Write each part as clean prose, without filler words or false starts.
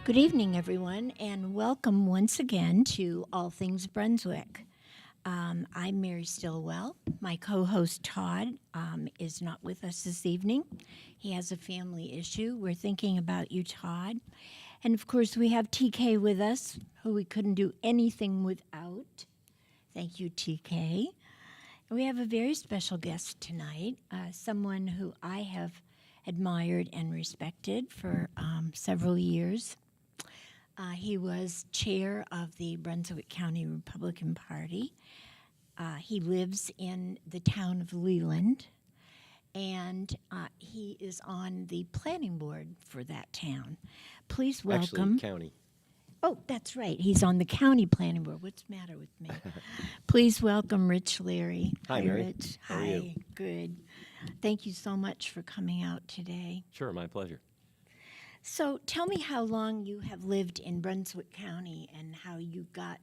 Good evening, everyone, and welcome once again to All Things Brunswick. I'm Mary Stillwell. My co-host Todd is not with us this evening. He has a family issue. We're thinking about you, Todd. And of course, we have TK with us, who we couldn't do anything without. Thank you, TK. And we have a very special guest tonight, someone who I have admired and respected for several years. He was chair of the Brunswick County Republican Party. He lives in the town of Leland, and he is on the planning board for that town. Please welcome. Actually, county. Oh, that's right. He's on the county planning board. What's the matter with me? Please welcome Rich Leary. Hi, Mary. Rich. How are Hi. you? Good. Thank you so much for coming out today. Sure, my pleasure. So tell me how long you have lived in Brunswick County and how you got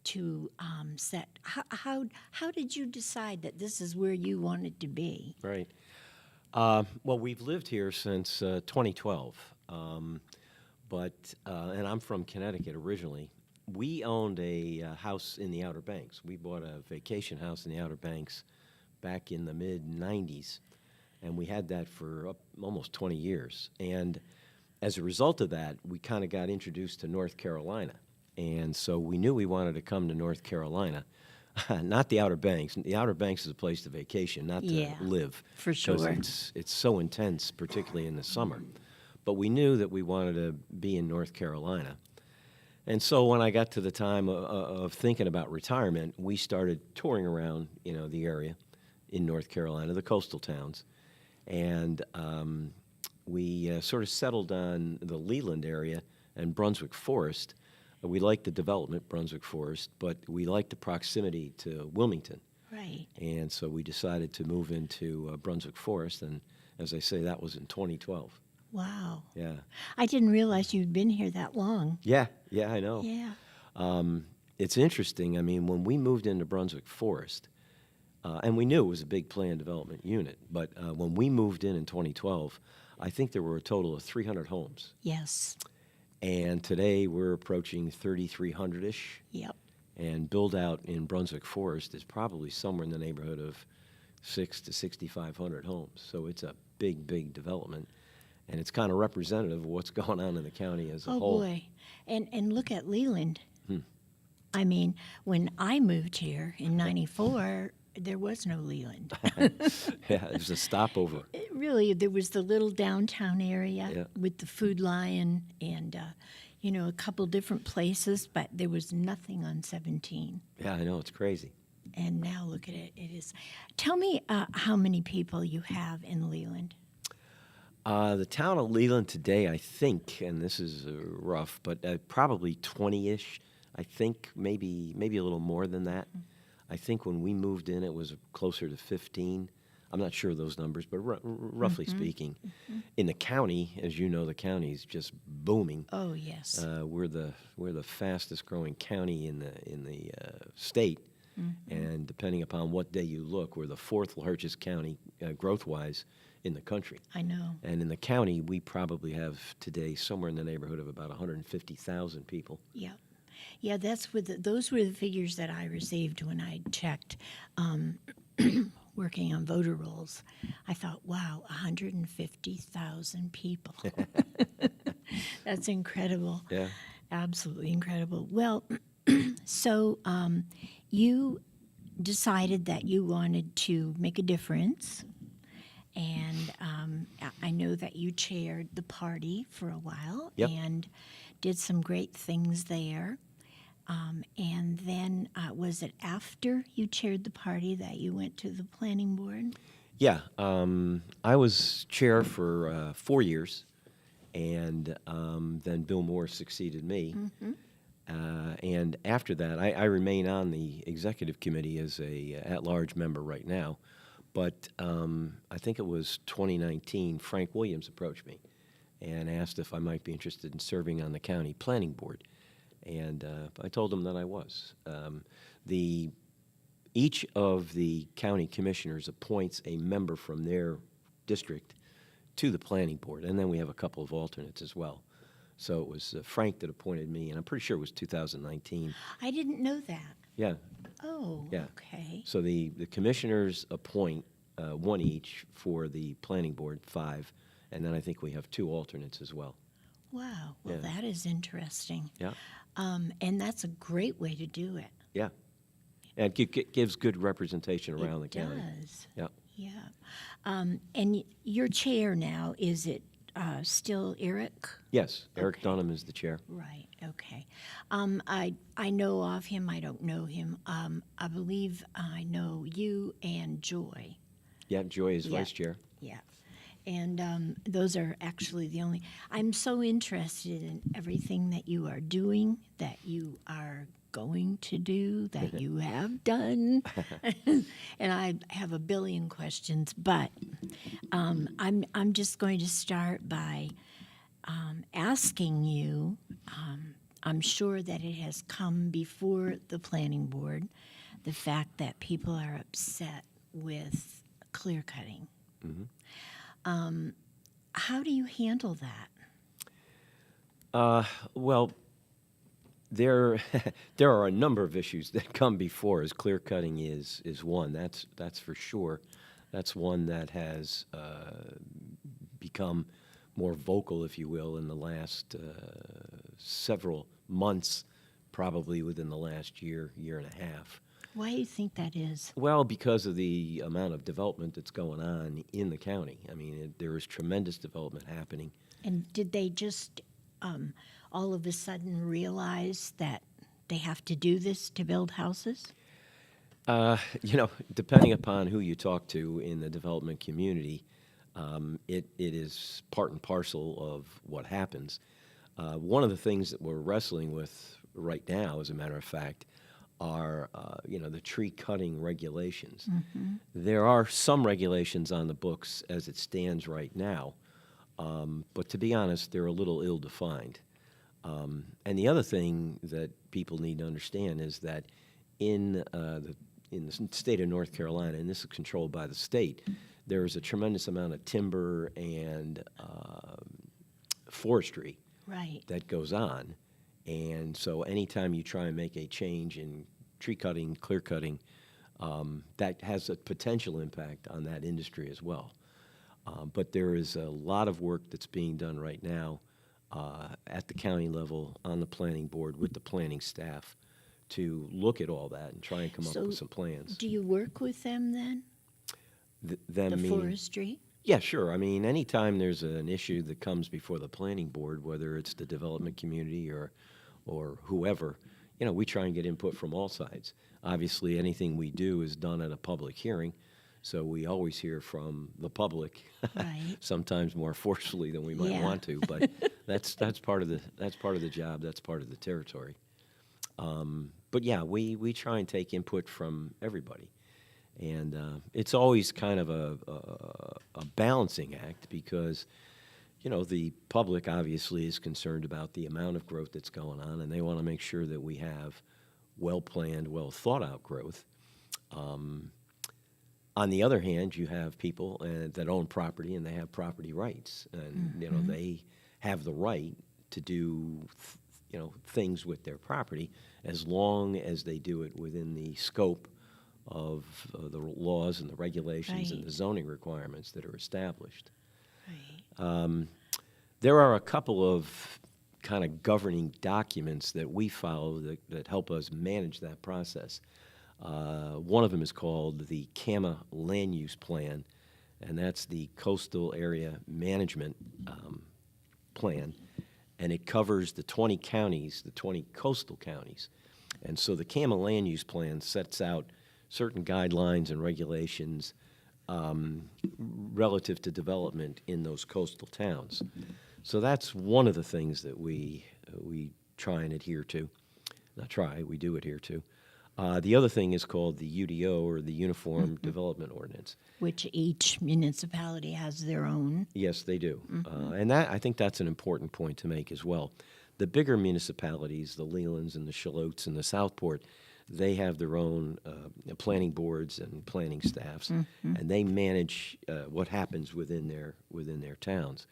to set. How did you decide that this is where you wanted to be? Right. Well, we've lived here since 2012, and I'm from Connecticut originally. We owned a house in the Outer Banks. We bought a vacation house in the Outer Banks back in the mid-'90s, and we had that for almost 20 years. And as a result of that, we kind of got introduced to North Carolina. And so we knew we wanted to come to North Carolina, not the Outer Banks. The Outer Banks is a place to vacation, not to live. For sure. Because it's so intense, particularly in the summer. But we knew that we wanted to be in North Carolina. And so when I got to the time of thinking about retirement, we started touring around, the area in North Carolina, the coastal towns. And we sort of settled on the Leland area and Brunswick Forest. We liked the development, Brunswick Forest, but we liked the proximity to Wilmington. Right. And so we decided to move into Brunswick Forest, and as I say, that was in 2012. Wow. Yeah. I didn't realize you'd been here that long. Yeah, I know. Yeah. It's interesting. I mean, when we moved into Brunswick Forest, and we knew it was a big planned development unit, but when we moved in 2012, I think there were a total of 300 homes. Yes. And today we're approaching 3,300-ish. Yep. And build out in Brunswick Forest is probably somewhere in the neighborhood of 600 to 6,500 homes. So it's a big, big development. And it's kind of representative of what's going on in the county as a whole. Oh, boy. And look at Leland. I mean, when I moved here in 94, there was no Leland. Yeah, there's a stopover. Really, there was the little downtown area with the Food Lion and, a couple different places, but there was nothing on 17. Yeah, I know, it's crazy. And now look at it. It is. Tell me how many people you have in Leland. The town of Leland today, I think, and this is rough, but probably 20-ish. I think maybe a little more than that. I think when we moved in, it was closer to 15. I'm not sure of those numbers, but roughly speaking. In the county, as you know, the county is just booming. Oh, yes. We're the fastest growing county in the state, and depending upon what day you look, we're the fourth largest county growth-wise in the country. I know. And in the county, we probably have today somewhere in the neighborhood of about 150,000 people. Yeah. Yeah, those were the figures that I received when I checked working on voter rolls. I thought, wow, 150,000 people. That's incredible. Yeah. Absolutely incredible. Well, so you decided that you wanted to make a difference. And I know that you chaired the party for a while and did some great things there. And then was it after you chaired the party that you went to the planning board? Yeah. I was chair for 4 years, and then Bill Moore succeeded me. And after that, I remain on the executive committee as a at-large member right now. But I think it was 2019, Frank Williams approached me and asked if I might be interested in serving on the county planning board. And I told him that I was. Each of the county commissioners appoints a member from their district to the planning board, and then we have a couple of alternates as well. So it was Frank that appointed me, and I'm pretty sure it was 2019. I didn't know that. Yeah, Oh, yeah. okay. So the commissioners appoint one each for the planning board, 5, and then I think we have 2 alternates as well. Wow. Well, Yeah. that is interesting. Yeah, And that's a great way to do it. yeah. And it gives good representation around the It county. does. Yeah. Yeah. And your chair now, is it still Eric? Yes, Eric Okay. Dunham is the chair. Right. Okay. I know of him. I don't know him. I believe I know you and Joy. Yeah, Joy is Yeah. vice chair. Yeah. And those are actually the only. I'm so interested in everything that you are doing, that you are going to do, that you have done. And I have a billion questions, but I'm just going to start by asking you. I'm sure that it has come before the planning board, the fact that people are upset with clear cutting. How do you handle that? Well, there there are a number of issues that come before us. Clear cutting is one. That's for sure. That's one that has become more vocal, if you will, in the last several months, probably within the last year and a half. Why do you think that is? Well, because of the amount of development that's going on in the county. I mean, there is tremendous development happening. And did they just all of a sudden realize that they have to do this to build houses? Depending upon who you talk to in the development community, it is part and parcel of what happens. One of the things that we're wrestling with right now, as a matter of fact, are the tree cutting regulations. There are some regulations on the books as it stands right now, but to be honest, they're a little ill-defined. And the other thing that people need to understand is that in the state of North Carolina, and this is controlled by the state, there is a tremendous amount of timber and forestry Right. that goes on. And so anytime you try and make a change in tree cutting, clear cutting, that has a potential impact on that industry as well. But there is a lot of work that's being done right now at the county level, on the planning board, with the planning staff, to look at all that and try and come up So with some plans. Do you work with them then? Them The meaning, forestry? yeah, sure. I mean, anytime there's an issue that comes before the planning board, whether it's the development community or whoever, we try and get input from all sides. Obviously, anything we do is done at a public hearing, so we always hear from the public, Right. sometimes more forcefully than we might Yeah. want to. But that's part of the job. That's part of the territory. But yeah, we try and take input from everybody. And it's always kind of a balancing act because, the public obviously is concerned about the amount of growth that's going on, and they want to make sure that we have well-planned, well-thought-out growth. On the other hand, you have people that own property, and they have property rights. And, they have the right to do, things with their property as long as they do it within the scope of the laws and the regulations and Right. the zoning requirements that are established. Right. There are a couple of kind of governing documents that we follow that help us manage that process. One of them is called the CAMA Land Use Plan, and that's the Coastal Area Management Plan, and it covers the 20 counties, the 20 coastal counties. And so the CAMA Land Use Plan sets out certain guidelines and regulations relative to development in those coastal towns. So that's one of the things that we try and adhere to. Not try, we do adhere to. The other thing is called the UDO, or the Uniform Development Ordinance. Which each municipality has their own. Yes, they do. And I think that's an important point to make as well. The bigger municipalities, the Lelands and the Shallots and the Southport, they have their own planning boards and planning staffs, and they manage what happens within their towns.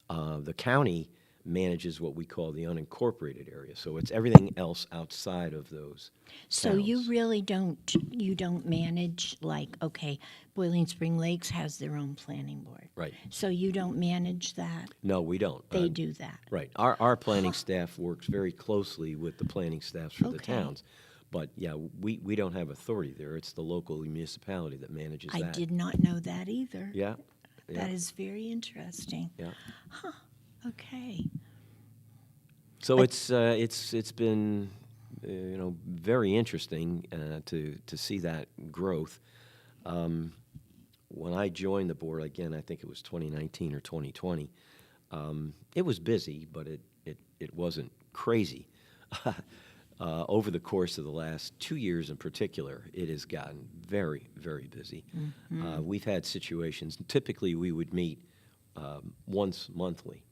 The county manages what we call the unincorporated area. So it's everything else outside of those So you towns. really don't manage, like, okay, Boiling Spring Lakes has their own planning board. Right. So you don't manage that? No, we don't. They do that. Right. Our planning staff works very closely with the planning staffs for the Okay. towns. But, yeah, we don't have authority there. It's the local municipality that manages I that. did not know that either. Yeah. That Yeah. is very interesting. Yeah. Okay. So it's been very interesting to see that growth. When I joined the board again, I think it was 2019 or 2020. It was busy, but it wasn't crazy. Over the course of the last 2 years in particular, it has gotten very, very busy. We've had situations. Typically, we would meet once monthly.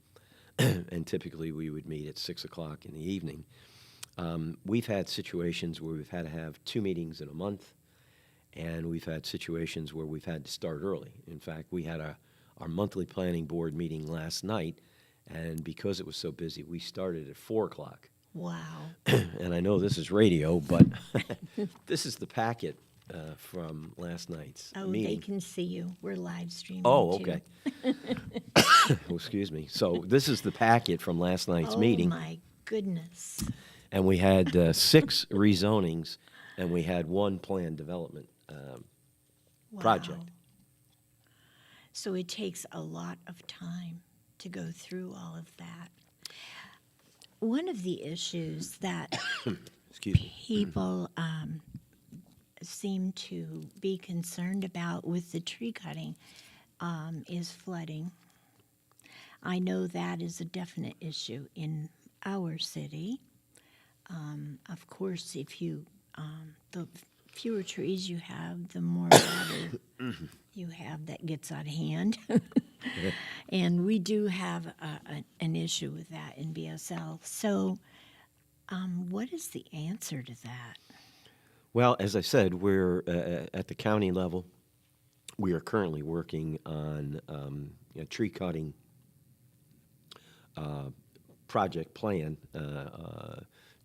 And typically we would meet at 6 o'clock in the evening. We've had situations where we've had to have 2 meetings in a month, and we've had situations where we've had to start early. In fact, we had our monthly planning board meeting last night, and because it was so busy, we started at 4 o'clock. Wow. And I know this is radio, but this is the packet from last night's Oh, meeting. they can see you. We're live streaming. Oh, too. okay. Oh, excuse me. So this is the packet from last night's meeting, Oh, my goodness. and we had 6 rezonings, and we had 1 planned development project. Wow. So it takes a lot of time to go through all of that. One of the issues that Excuse me. people seem to be concerned about with the tree cutting is flooding. I know that is a definite issue in our city. Of course, the fewer trees you have, the more water you have that gets out of hand. And we do have an issue with that in BSL. So what is the answer to that? Well, as I said, we're at the county level. We are currently working on a tree cutting project plan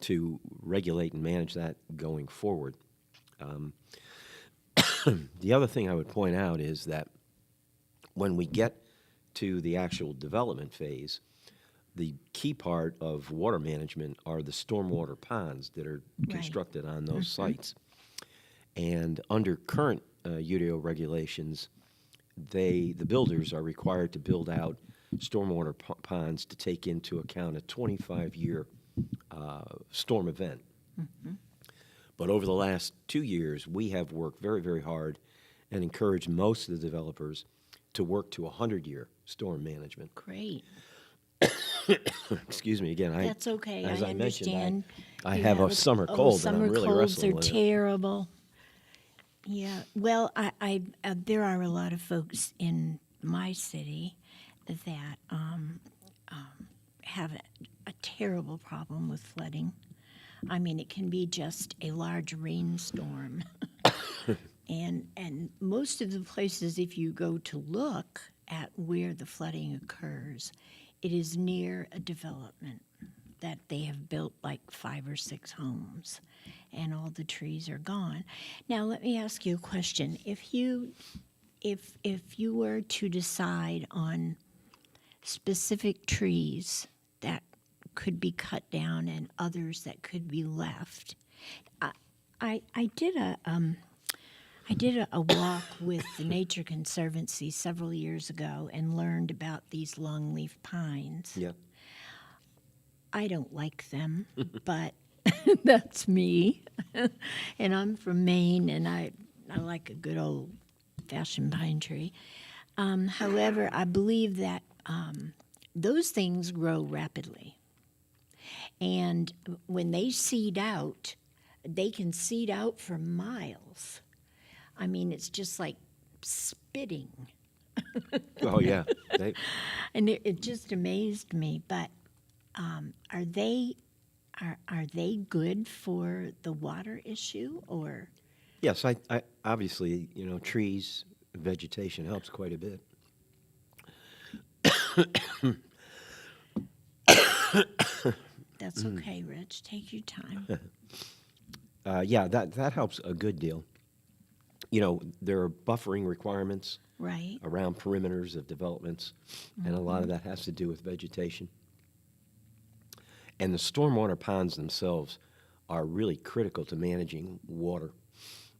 to regulate and manage that going forward. The other thing I would point out is that when we get to the actual development phase, the key part of water management are the stormwater ponds that are Right. constructed on those sites. And under current UDO regulations, the builders are required to build out stormwater ponds to take into account a 25-year storm event. But over the last 2 years, we have worked very, very hard and encouraged most of the developers to work to 100-year storm management. Great. Excuse me again. That's okay. As I I mentioned, understand. I You have a summer cold that I'm really Summer colds wrestling are with. terrible. Yeah. Well, there are a lot of folks in my city that have a terrible problem with flooding. I mean, it can be just a large rainstorm. And most of the places, if you go to look at where the flooding occurs, it is near a development that they have built like 5 or 6 homes, and all the trees are gone. Now, let me ask you a question. If you were to decide on specific trees that could be cut down and others that could be left, I did a walk with the Nature Conservancy several years ago and learned about these longleaf pines. Yeah. I don't like them, but that's me. And I'm from Maine, and I like a good old-fashioned pine tree. However, I believe that those things grow rapidly. And when they seed out, they can seed out for miles. I mean, it's just like spitting. Oh, yeah. And it just amazed me. But are they good for the water issue, or? Yes, I obviously, trees, vegetation helps quite a bit. That's okay, Rich. Take your time. Yeah, that helps a good deal. You know, there are buffering requirements Right. around perimeters of developments, and a lot of that has to do with vegetation. And the stormwater ponds themselves are really critical to managing water.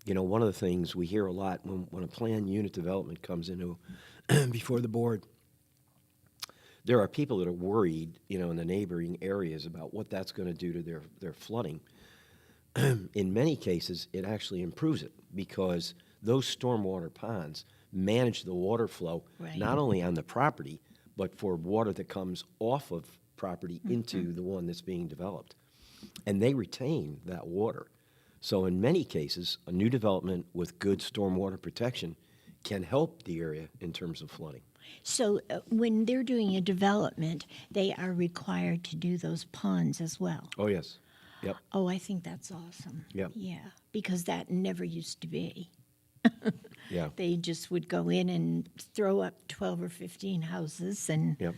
You know, one of the things we hear a lot when a planned unit development comes into before the board, there are people that are worried, you know, in the neighboring areas about what that's going to do to their flooding. In many cases, it actually improves it because those stormwater ponds manage the water flow Right. not only on the property, but for water that comes off of property into the one that's being developed. And they retain that water. So in many cases, a new development with good stormwater protection can help the area in terms of flooding. So when they're doing a development, they are required to do those ponds as well. Oh, yes. Yep. Oh, I think that's awesome. Yep. Yeah, because that never used to be. Yeah. They just would go in and throw up 12 or 15 houses and Yep.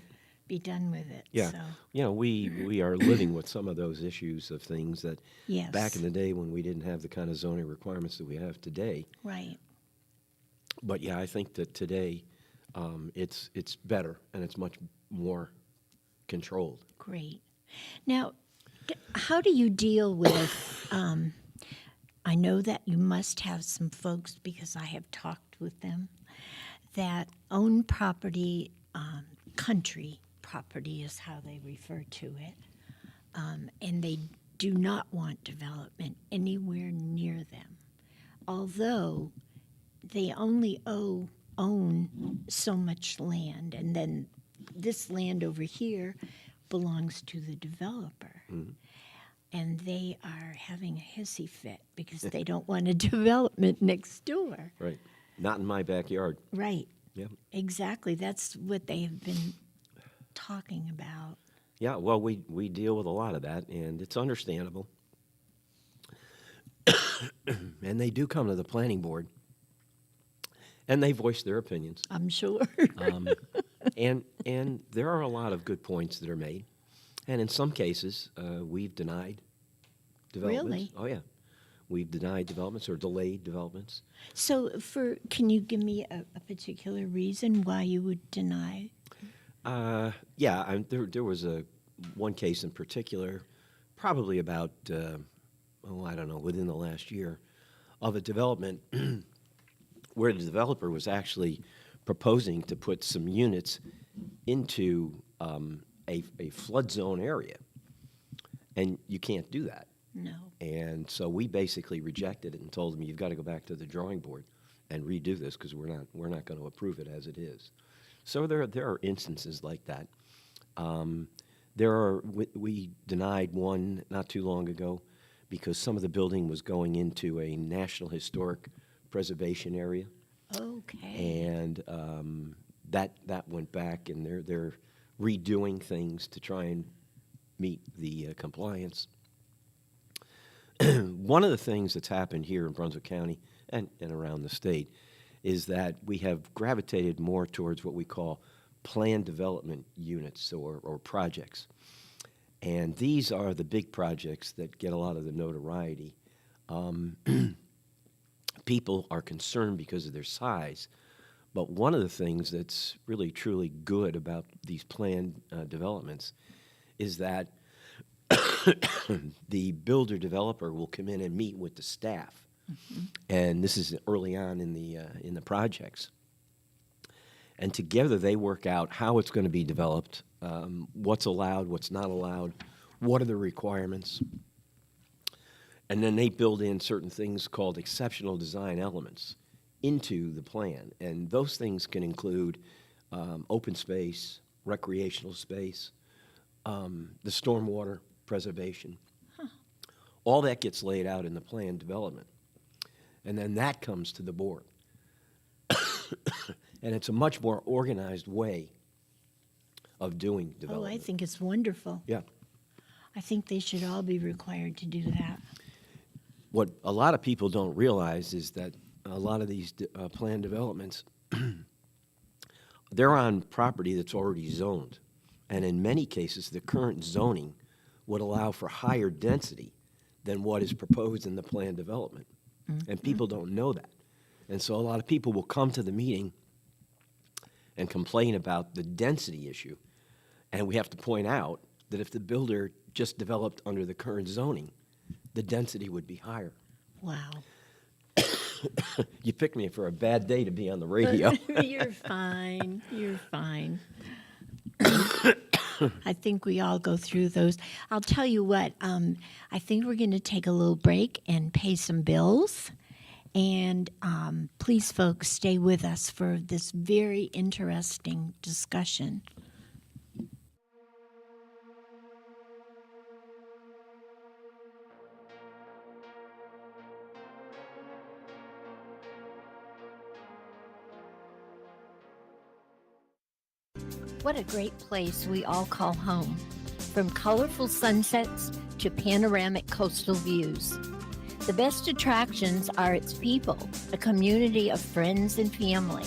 be done with it. Yeah. So, You know, we are living with some of those issues of things that yes. back in the day when we didn't have the kind of zoning requirements that we have today. Right. But yeah, I think that today it's better and it's much more controlled. Great. Now, how do you deal with, I know that you must have some folks, because I have talked with them, that own property, country property is how they refer to it, and they do not want development anywhere near them, although they only own so much land, and then this land over here belongs to the developer. And they are having a hissy fit because they don't want a development next door. Right. Not in my backyard. Right. Yeah. Exactly. That's what they have been talking about. Yeah, well, we deal with a lot of that, and it's understandable. And they do come to the planning board, and they voice their opinions. I'm sure. And there are a lot of good points that are made. And in some cases, we've denied developments. Really? Oh, yeah. We've denied developments or delayed developments. So, can you give me a particular reason why you would deny? Yeah, there was one case in particular, probably about, I don't know, within the last year, of a development where the developer was actually proposing to put some units into a flood zone area. And you can't do that. No. And so we basically rejected it and told them, you've got to go back to the drawing board and redo this because we're not going to approve it as it is. So there are instances like that. We denied one not too long ago because some of the building was going into a National Historic Preservation area. Okay. And that went back, and they're redoing things to try and meet the compliance. One of the things that's happened here in Brunswick County and around the state is that we have gravitated more towards what we call planned development units or projects. And these are the big projects that get a lot of the notoriety. People are concerned because of their size. But one of the things that's really, truly good about these planned developments is that the builder-developer will come in and meet with the staff. And this is early on in the projects. And together they work out how it's going to be developed, what's allowed, what's not allowed, what are the requirements. And then they build in certain things called exceptional design elements into the plan. And those things can include open space, recreational space, the stormwater preservation. All that gets laid out in the plan development. And then that comes to the board. And it's a much more organized way of doing Oh, development. I think it's wonderful. Yeah. I think they should all be required to do that. What a lot of people don't realize is that a lot of these planned developments, they're on property that's already zoned. And in many cases, the current zoning would allow for higher density than what is proposed in the planned development. And people don't know that. And so a lot of people will come to the meeting and complain about the density issue. And we have to point out that if the builder just developed under the current zoning, the density would be higher. Wow. You picked me for a bad day to be on the radio. You're fine. You're fine. I think we all go through those. I'll tell you what, I think we're going to take a little break and pay some bills. And please, folks, stay with us for this very interesting discussion. What a great place we all call home. From colorful sunsets to panoramic coastal views. The best attractions are its people, a community of friends and family.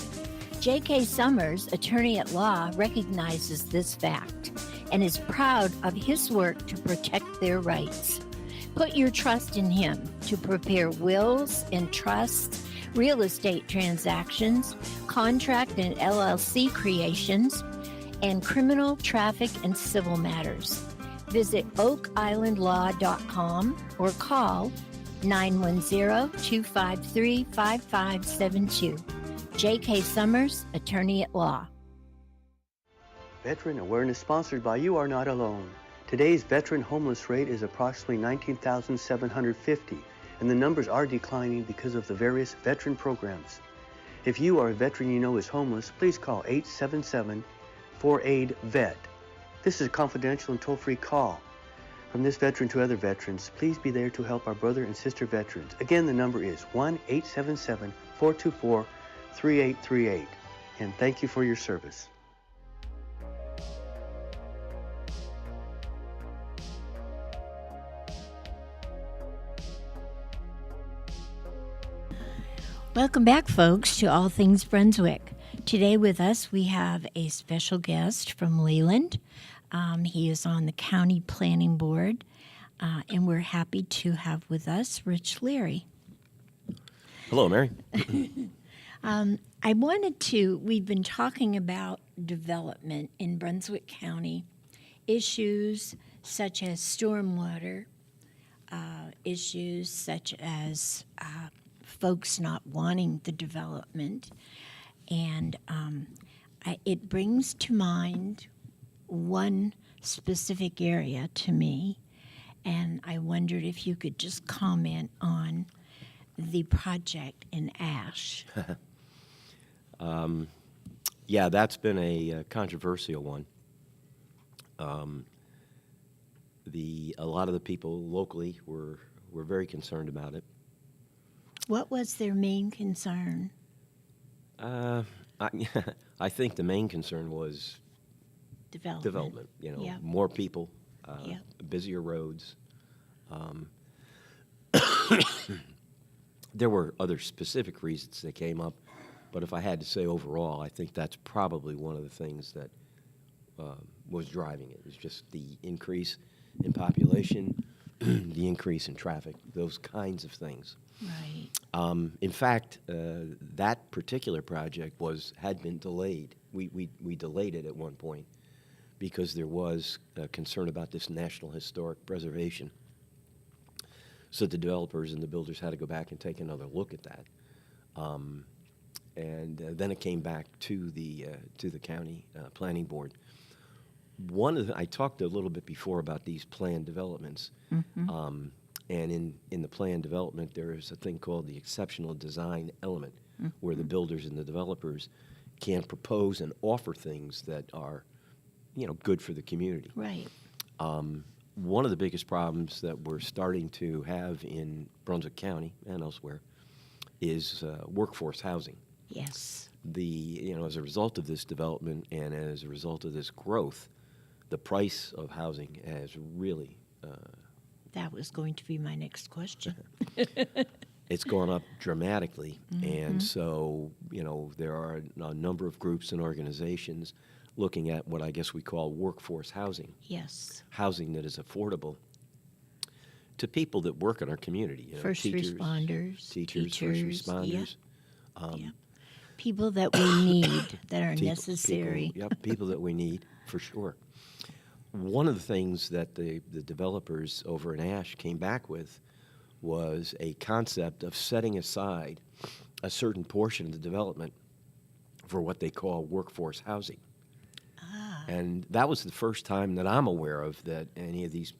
J.K. Summers, attorney at law, recognizes this fact and is proud of his work to protect their rights. Put your trust in him to prepare wills and trusts, real estate transactions, contract and LLC creations, and criminal, traffic, and civil matters. Visit oakislandlaw.com or call 910-253-5572. J.K. Summers, attorney at law. Veteran Awareness sponsored by You Are Not Alone. Today's veteran homeless rate is approximately 19,750, and the numbers are declining because of the various veteran programs. If you or a veteran you know is homeless, please call 877-4AID-VET. This is a confidential and toll-free call. From this veteran to other veterans, please be there to help our brother and sister veterans. Again, the number is 1-877-424-3838. And thank you for your service. Welcome back, folks, to All Things Brunswick. Today with us, we have a special guest from Leland. He is on the County Planning Board, and we're happy to have with us Rich Leary. Hello, Mary. We've been talking about development in Brunswick County, issues such as stormwater, issues such as folks not wanting the development. And it brings to mind one specific area to me, and I wondered if you could just comment on the project in Ash. Yeah, that's been a controversial one. A lot of the people locally were very concerned about it. What was their main concern? I think the main concern was development. You know, Yep. more people, Yep. busier roads. There were other specific reasons that came up, but if I had to say overall, I think that's probably one of the things that was driving it. It was just the increase in population, the increase in traffic, those kinds of things. Right. In fact, that particular project had been delayed. We delayed it at one point because there was concern about this National Historic Preservation. So the developers and the builders had to go back and take another look at that. And then it came back to the county planning board. I talked a little bit before about these planned developments. Mm-hmm. And in the planned development, there is a thing called the exceptional design element, where the builders and the developers can propose and offer things that are, good for the community. Right. One of the biggest problems that we're starting to have in Brunswick County and elsewhere is workforce housing. Yes. As a result of this development and as a result of this growth, the price of housing has really That was going to be my next question. it's gone up dramatically. And so, there are a number of groups and organizations looking at what I guess we call workforce housing, Yes. housing that is affordable to people that work in our community. You know, First responders, teachers, first responders. Yeah. People that we need, that are People- necessary. People that we need, for sure. One of the things that the developers over in Ash came back with was a concept of setting aside a certain portion of the development for what they call workforce housing. And that was the first time that I'm aware of that any of these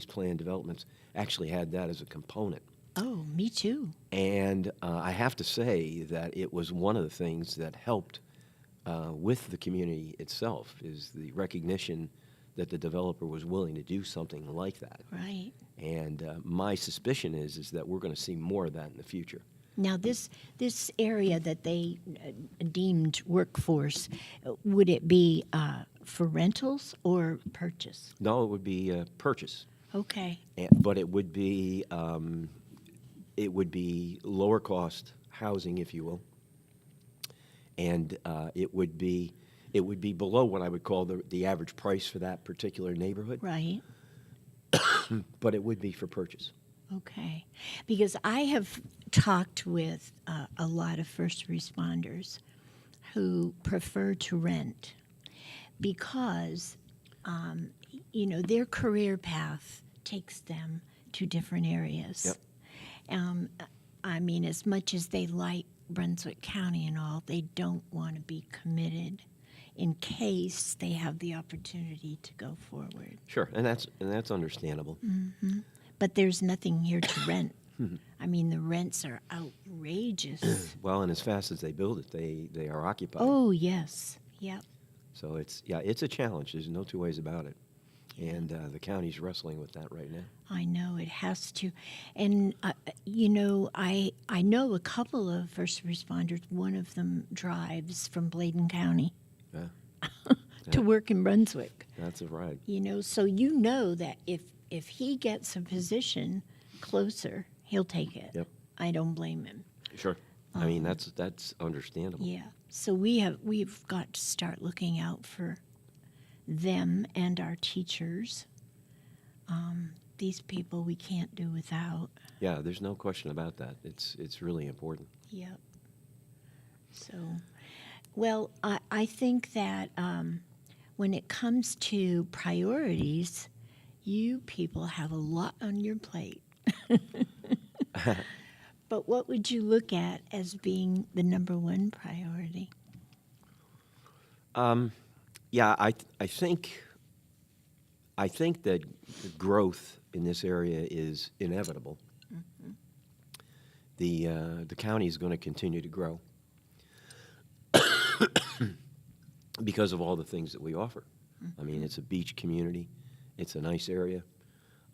planned developments actually had that as a component. Oh, me too. And I have to say that it was one of the things that helped with the community itself, is the recognition that the developer was willing to do something like that. Right. And my suspicion is that we're going to see more of that in the future. Now, this area that they deemed workforce, would it be for rentals or purchase? No, it would be purchase, Okay. but it would be lower cost housing, if you will, and it would be below what I would call the average price for that particular neighborhood, Right. but it would be for purchase. Okay. Because I have talked with a lot of first responders who prefer to rent because, their career path takes them to different areas. Yep. I mean, as much as they like Brunswick County and all, they don't want to be committed in case they have the opportunity to go forward. Sure, and that's understandable. But there's nothing here to rent. I mean, the rents are outrageous. Well, and as fast as they build it, they are occupied. Oh, yes. Yep. So it's a challenge. There's no two ways about it. And the county's wrestling with that right now. I know it has to. And, I know a couple of first responders. One of them drives from Bladen County Yeah, to work in Brunswick. that's a ride. So that if he gets a position closer, he'll take it. Yep. I don't blame him. Sure. I mean, that's understandable. Yeah. So we've got to start looking out for them and our teachers. These people we can't do without. Yeah, there's no question about that. It's really important. Yep. So, well, I think that when it comes to priorities, you people have a lot on your plate. But what would you look at as being the number one priority? Yeah, I think that the growth in this area is inevitable. The county is going to continue to grow because of all the things that we offer. I mean, it's a beach community. It's a nice area.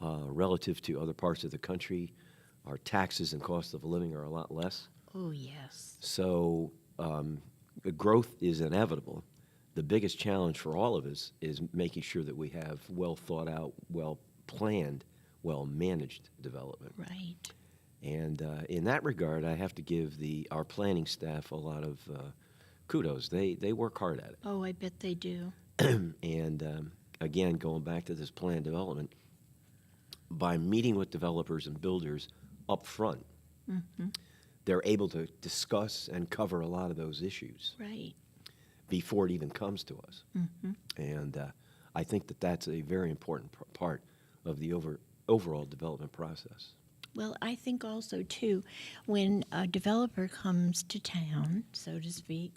Relative to other parts of the country, our taxes and cost of living are a lot less. Oh, yes. So the growth is inevitable. The biggest challenge for all of us is making sure that we have well thought out, well planned, well managed development. Right. And in that regard, I have to give our planning staff a lot of kudos. They work hard at it. Oh, I bet they do. And again, going back to this planned development, by meeting with developers and builders up front, they're able to discuss and cover a lot of those issues Right. before it even comes to us. And I think that that's a very important part of the overall development process. Well, I think also, too, when a developer comes to town, so to speak,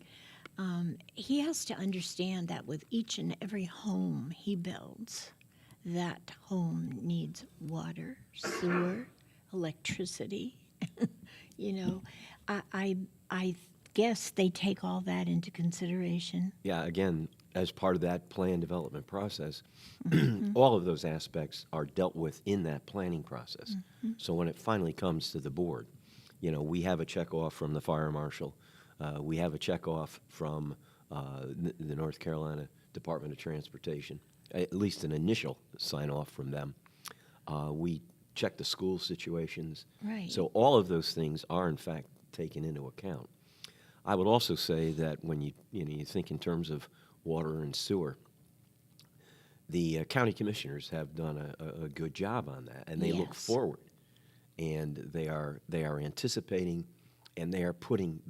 he has to understand that with each and every home he builds, that home needs water, sewer, electricity. I guess they take all that into consideration. Yeah, again, as part of that plan development process, all of those aspects are dealt with in that planning process. So when it finally comes to the board, we have a check-off from the fire marshal. We have a check-off from the North Carolina Department of Transportation, at least an initial sign-off from them. We check the school situations. Right. So all of those things are, in fact, taken into account. I would also say that when you think in terms of water and sewer. The county commissioners have done a good job on that, and they look Yes. forward, and they are anticipating, and they are putting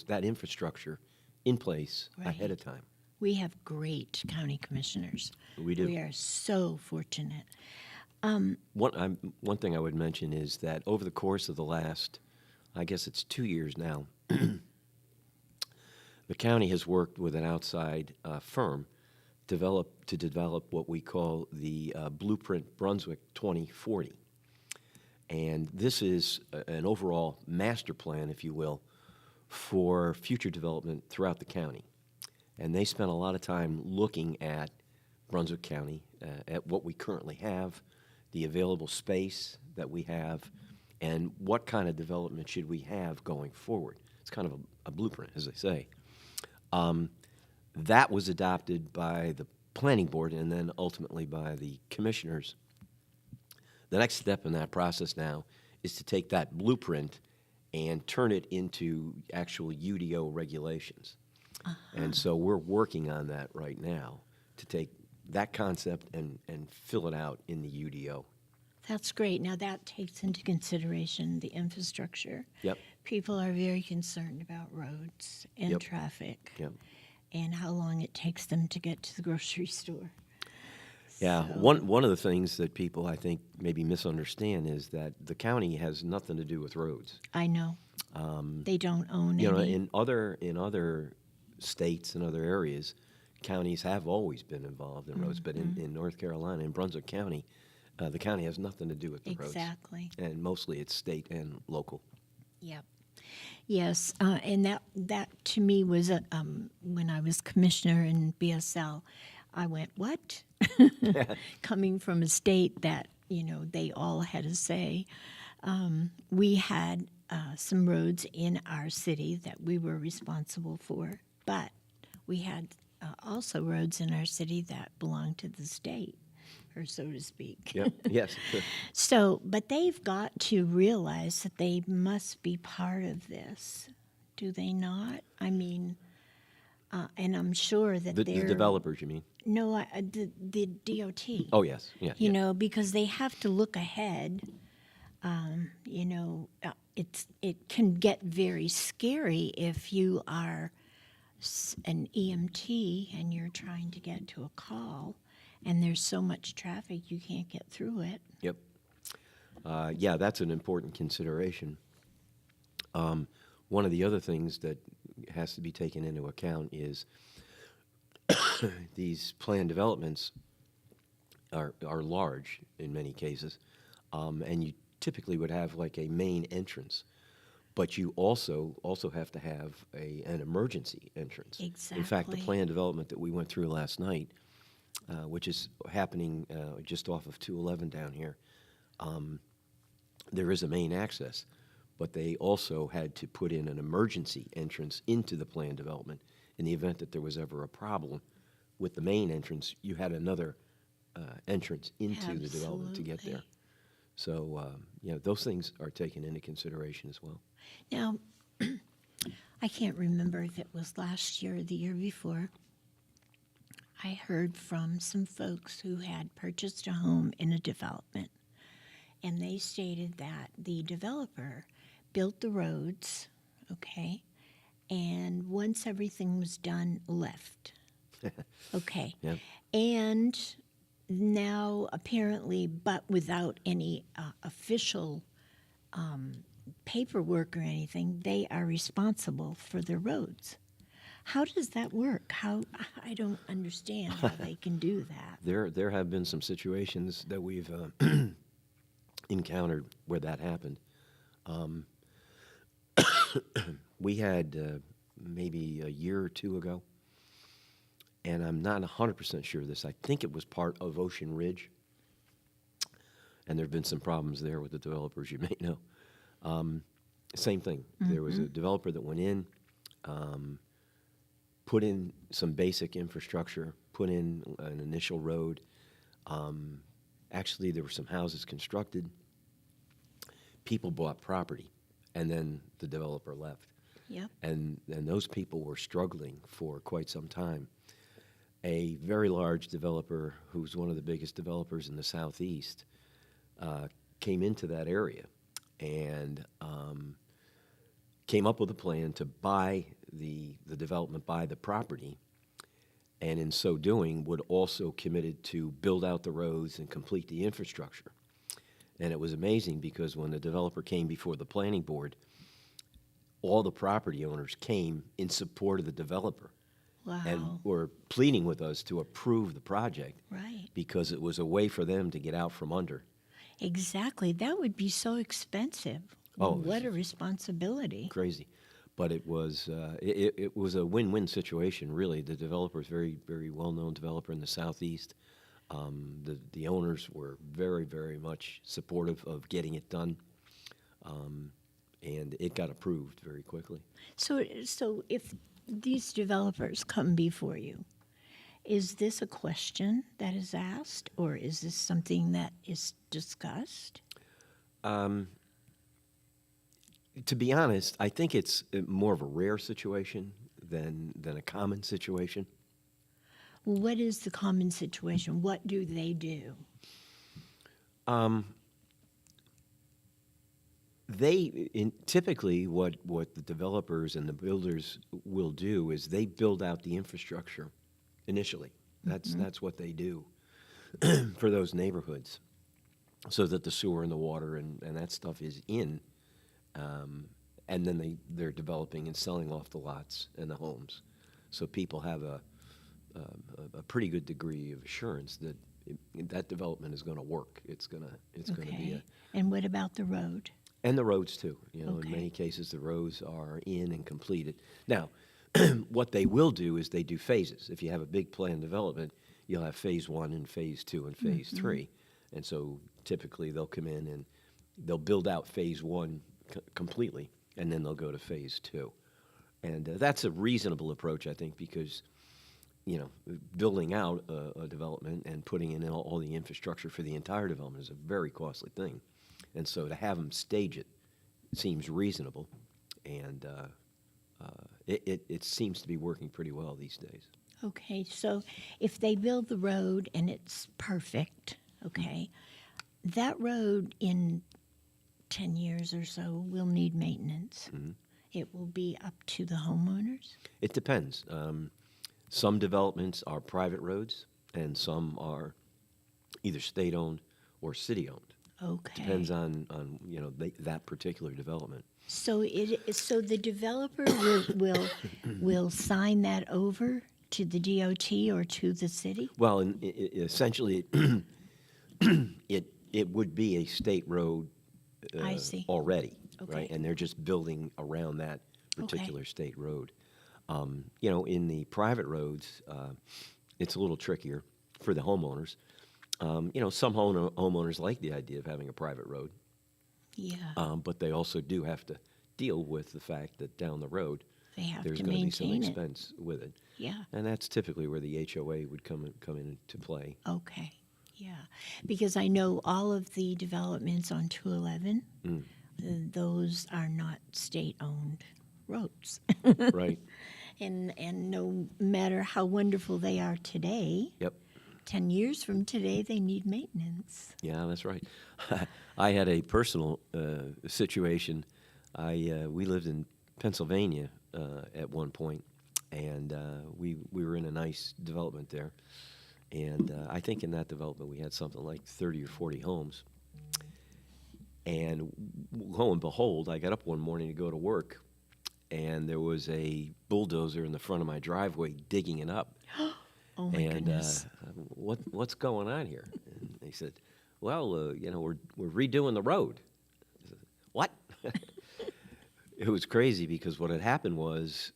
that infrastructure in place ahead of time. We have great county commissioners. We do. We are so fortunate. One thing I would mention is that over the course of the last, I guess it's 2 years now, the county has worked with an outside firm to develop what we call the Blueprint Brunswick 2040. And this is an overall master plan, if you will, for future development throughout the county. And they spent a lot of time looking at Brunswick County, at what we currently have, the available space that we have, and what kind of development should we have going forward. It's kind of a blueprint, as they say. That was adopted by the planning board and then ultimately by the commissioners. The next step in that process now is to take that blueprint and turn it into actual UDO regulations. And so we're working on that right now to take that concept and fill it out in the UDO. That's great. Now that takes into consideration the infrastructure. Yep. People are very concerned about roads and Yep. traffic Yep. and how long it takes them to get to the grocery store. Yeah, So- one of the things that people, I think, maybe misunderstand is that the county has nothing to do with roads. I know. They don't own You know, any. in other states and other areas, counties have always been involved in roads, but in North Carolina, in Brunswick County, the county has nothing to do with the Exactly. roads. And mostly it's state and local. Yep. Yes, and that to me was when I was commissioner in BSL, I went, what? Coming from a state that they all had a say. We had some roads in our city that we were responsible for, but we had also roads in our city that belonged to the state, or so to speak. Yep. Yes. So, but they've got to realize that they must be part of this, do they not? I mean, and I'm sure that The they're developers, you mean? No, the DOT. Oh, yes. Yeah. You yeah. know, because they have to look ahead. It can get very scary if you are an EMT and you're trying to get to a call, and there's so much traffic you can't get through it. Yep. Yeah, that's an important consideration. One of the other things that has to be taken into account is these planned developments are large in many cases, and you typically would have like a main entrance, but you also have to have an emergency entrance. Exactly. In fact, the planned development that we went through last night, which is happening just off of 211 down here, there is a main access, but they also had to put in an emergency entrance into the planned development. In the event that there was ever a problem with the main entrance, you had another entrance into the development to get there. Absolutely. So, those things are taken into consideration as well. Now, I can't remember if it was last year or the year before. I heard from some folks who had purchased a home in a development, and they stated that the developer built the roads, okay, and once everything was done, left. Okay. Yep. And now, apparently, but without any official paperwork or anything, they are responsible for the roads. How does that work? I don't understand how they can do that. There have been some situations that we've encountered where that happened. We had maybe a year or two ago, and I'm not 100% sure of this. I think it was part of Ocean Ridge, and there have been some problems there with the developers, you may know. Same thing. There was a developer that went in, put in some basic infrastructure, put in an initial road. Actually, there were some houses constructed. People bought property, and then the developer left. Yep. And those people were struggling for quite some time. a very large developer who's one of the biggest developers in the Southeast came into that area and came up with a plan to buy the development, buy the property, and in so doing would also committed to build out the roads and complete the infrastructure. And it was amazing because when the developer came before the planning board, all the property owners came in support of the developer Wow. and were pleading with us to approve the project Right. because it was a way for them to get out from under. Exactly. That would be so expensive. Oh, What a responsibility. Crazy. But it was it was a win-win situation, really. The developer is very, very well-known developer in the Southeast. The owners were very, very much supportive of getting it done, and it got approved very quickly. So if these developers come before you, is this a question that is asked, or is this something that is discussed? To be honest, I think it's more of a rare situation than a common situation. What is the common situation? What do they do? Typically what the developers and the builders will do is they build out the infrastructure initially. That's what they do for those neighborhoods, so that the sewer and the water and that stuff is in, and then they're developing and selling off the lots and the homes, so people have a pretty good degree of assurance that that development is going to work. It's going to be And what about the road? and the roads too. You know, Okay. in many cases the roads are in and completed. Now, what they will do is they do phases. If you have a big planned development, you'll have phase 1 and phase 2 and phase 3. And so typically they'll come in and they'll build out phase 1 completely, and then they'll go to phase 2. And that's a reasonable approach, I think, because, you know, building out a development and putting in all the infrastructure for the entire development is a very costly thing. And so to have them stage it seems reasonable, and it seems to be working pretty well these days. Okay, so if they build the road and it's perfect, okay, that road in 10 years or so will need maintenance. It will be up to the homeowners? It depends. Some developments are private roads, and some are either state-owned or city-owned. Okay. Depends on you know, that particular development. So the developer will sign that over to the DOT or to the city? Well, essentially, it would be a state road I see. already, Okay. right? And they're just building around that particular state road. You know, in the private roads, it's a little trickier for the homeowners. You know, some homeowners like the idea of having a private road, Yeah. but they also do have to deal with the fact that down the road They have there's to going to be some maintain it. expense with it. Yeah. And that's typically where the HOA would come into play. Okay. Yeah. Because I know all of the developments on 211, those are not state-owned roads. Right. And no matter how wonderful they are today, Yep. 10 years from today, they need maintenance. Yeah, that's right. I had a personal situation. We lived in Pennsylvania at one point, and we were in a nice development there. And I think in that development we had something like 30 or 40 homes. And lo and behold, I got up one morning to go to work, and there was a bulldozer in the front of my driveway digging it up. Oh, my And goodness. what's going on here? And they said, well, you know, we're redoing the road. I said, what? It was crazy because what had happened was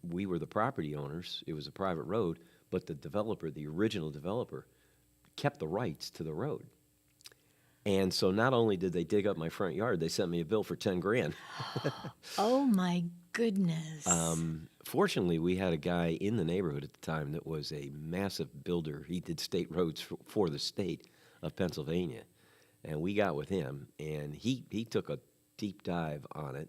we were the property owners. It was a private road, but the developer, the original developer, kept the rights to the road. And so not only did they dig up my front yard, they sent me a bill for 10 grand. Oh, my goodness. Fortunately, we had a guy in the neighborhood at the time that was a massive builder. He did state roads for the state of Pennsylvania. And we got with him, and he took a deep dive on it.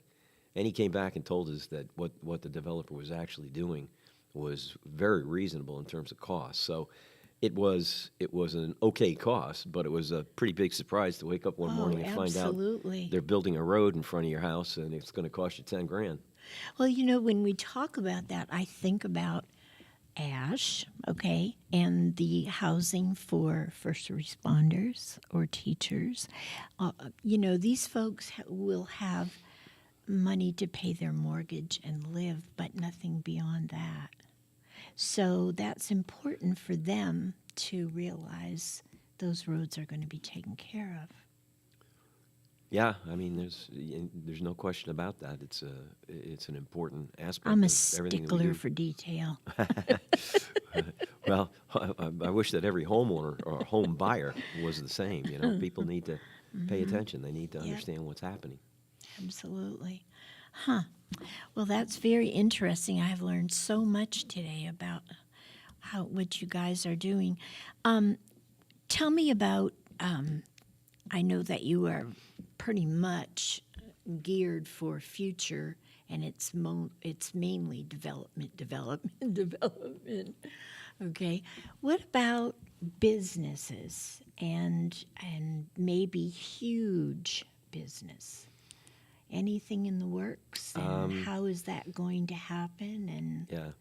And he came back and told us that what the developer was actually doing was very reasonable in terms of cost. So it was an okay cost, but it was a pretty big surprise to wake up one morning and find out absolutely. they're building a road in front of your house and it's going to cost you 10 grand. Well, when we talk about that, I think about ASH, okay, and the housing for first responders or teachers. These folks will have money to pay their mortgage and live, but nothing beyond that. So that's important for them to realize those roads are going to be taken care of. Yeah, I mean, there's no question about that. It's an important aspect. I'm a of everything that we stickler do. for detail. Well, I wish that every homeowner or home buyer was the same. People need to pay attention. They need to understand what's happening. Absolutely. Huh. Well, that's very interesting. I've learned so much today about what you guys are doing. Tell me about, I know that you are pretty much geared for future, and it's mainly development. Okay. What about businesses and maybe huge business? Anything in the works, and how is that going to happen? And Yeah.